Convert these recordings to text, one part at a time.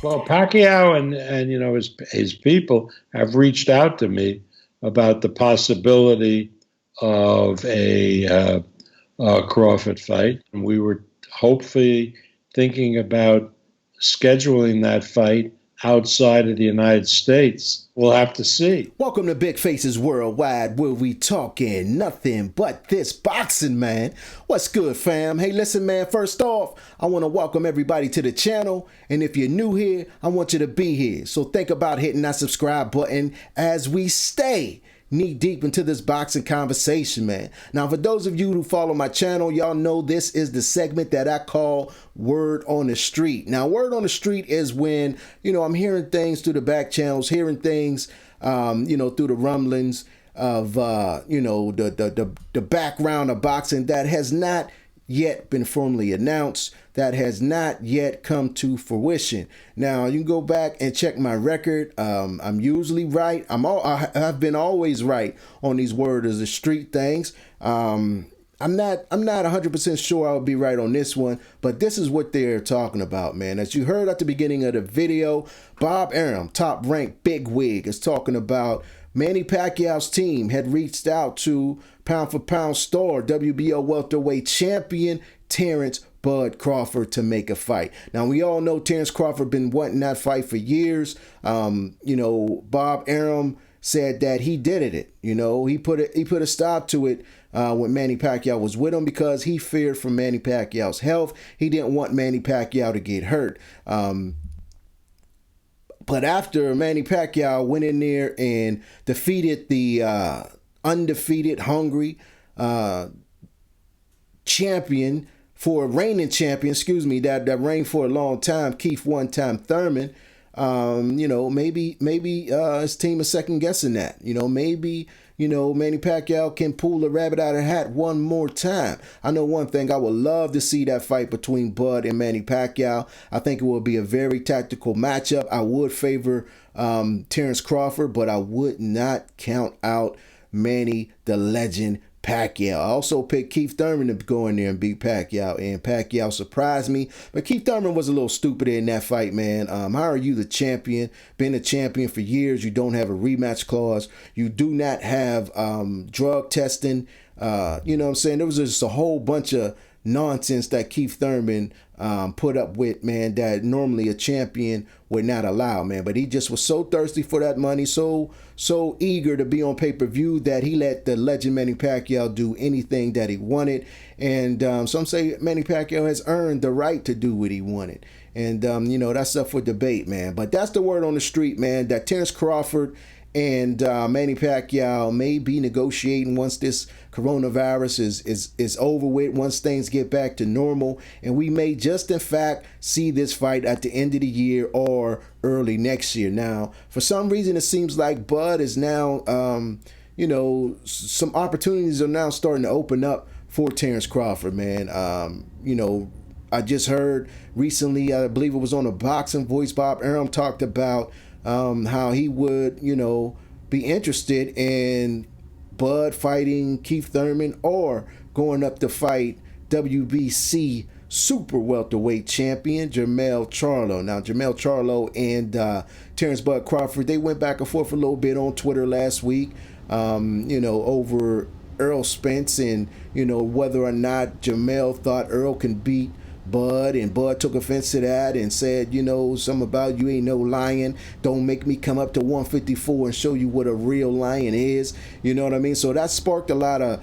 Well, Pacquiao and his people have reached out to me about the possibility of a Crawford fight, and we were hopefully thinking about scheduling that fight outside of the United States. We'll have to see. Welcome to Big Faces Worldwide, where we talking nothing but this boxing, man. What's good, fam? Hey, listen, man, first off, I want to welcome everybody to the channel. And if you're new here, I want you to be here. So think about hitting that subscribe button as we stay knee deep into this boxing conversation, man. Now, for those of you who follow my channel, y'all know this is the segment that I call Word on the Street. Now, Word on the Street is when, I'm hearing things through the back channels, hearing things, through the rumblings of, the background of boxing that has not yet been formally announced, that has not yet come to fruition. Now, you can go back and check my record. I'm usually right. I've been always right on these Word of the Street things. I'm not 100% sure I'll be right on this one, but this is what they're talking about, man. As you heard at the beginning of the video, Bob Arum, top-ranked bigwig, is talking about Manny Pacquiao's team had reached out to pound-for-pound star, WBO welterweight champion Terrence Bud Crawford to make a fight. Now, we all know Terrence Crawford been wanting that fight for years. Bob Arum said that he did it. He put a stop to it when Manny Pacquiao was with him because he feared for Manny Pacquiao's health. He didn't want Manny Pacquiao to get hurt. But after Manny Pacquiao went in there and defeated the undefeated, hungry reigning champion, that reigned for a long time, Keith one-time Thurman, maybe his team is second guessing that. Maybe Manny Pacquiao can pull the rabbit out of the hat one more time. I know one thing, I would love to see that fight between Bud and Manny Pacquiao. I think it will be a very tactical matchup. I would favor Terrence Crawford, but I would not count out Manny the Legend Pacquiao. I also picked Keith Thurman to go in there and beat Pacquiao, and Pacquiao surprised me. But Keith Thurman was a little stupider in that fight, man. How are you the champion? Been a champion for years. You don't have a rematch clause. You do not have drug testing. You know what I'm saying? There was just a whole bunch of nonsense that Keith Thurman put up with, man, that normally a champion would not allow, man. But he just was so thirsty for that money, so eager to be on pay-per-view that he let the legend Manny Pacquiao do anything that he wanted. And some say Manny Pacquiao has earned the right to do what he wanted. And, that's up for debate, man. But that's the word on the street, man, that Terrence Crawford and Manny Pacquiao may be negotiating once this coronavirus is over with, once things get back to normal. And we may just, in fact, see this fight at the end of the year or early next year. Now, for some reason, it seems like Bud is now, some opportunities are now starting to open up for Terrence Crawford, man. I just heard recently, I believe it was on a Boxing Voice, Bob Arum talked about how he would, be interested in Bud fighting Keith Thurman or going up to fight WBC super welterweight champion Jermell Charlo. Now, Jermell Charlo and Terrence Bud Crawford, they went back and forth a little bit on Twitter last week, over Earl Spence and, whether or not Jermell thought Earl can beat Bud, and Bud took offense to that and said, something about you ain't no lion. Don't make me come up to 154 and show you what a real lion is. You know what I mean? So that sparked a lot of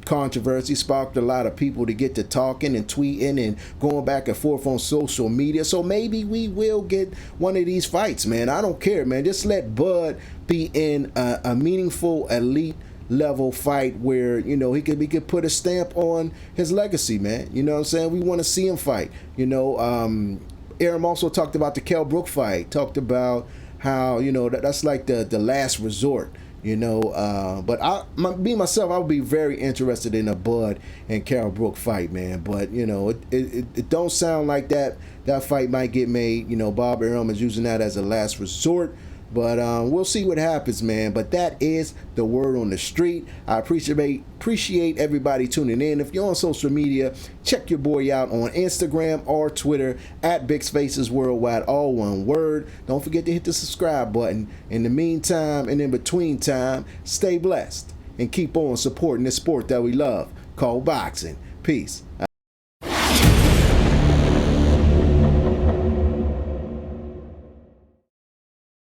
controversy, sparked a lot of people to get to talking and tweeting and going back and forth on social media. So maybe we will get one of these fights, man. I don't care, man. Just let Bud be in a meaningful elite level fight where he could put a stamp on his legacy, man. You know what I'm saying? We want to see him fight. Arum also talked about the Kell Brook fight, talked about how that's like the last resort. But I would be very interested in a Bud and Kell Brook fight, man. But it don't sound like that fight might get made. Bob Arum is using that as a last resort. But we'll see what happens, man. But that is the word on the street. I appreciate everybody tuning in. If you're on social media, check your boy out on Instagram or Twitter at BIGFACESWORLDWIDE, all one word. Don't forget to hit the subscribe button. In the meantime and in between time, stay blessed and keep on supporting this sport that we love called boxing. Peace.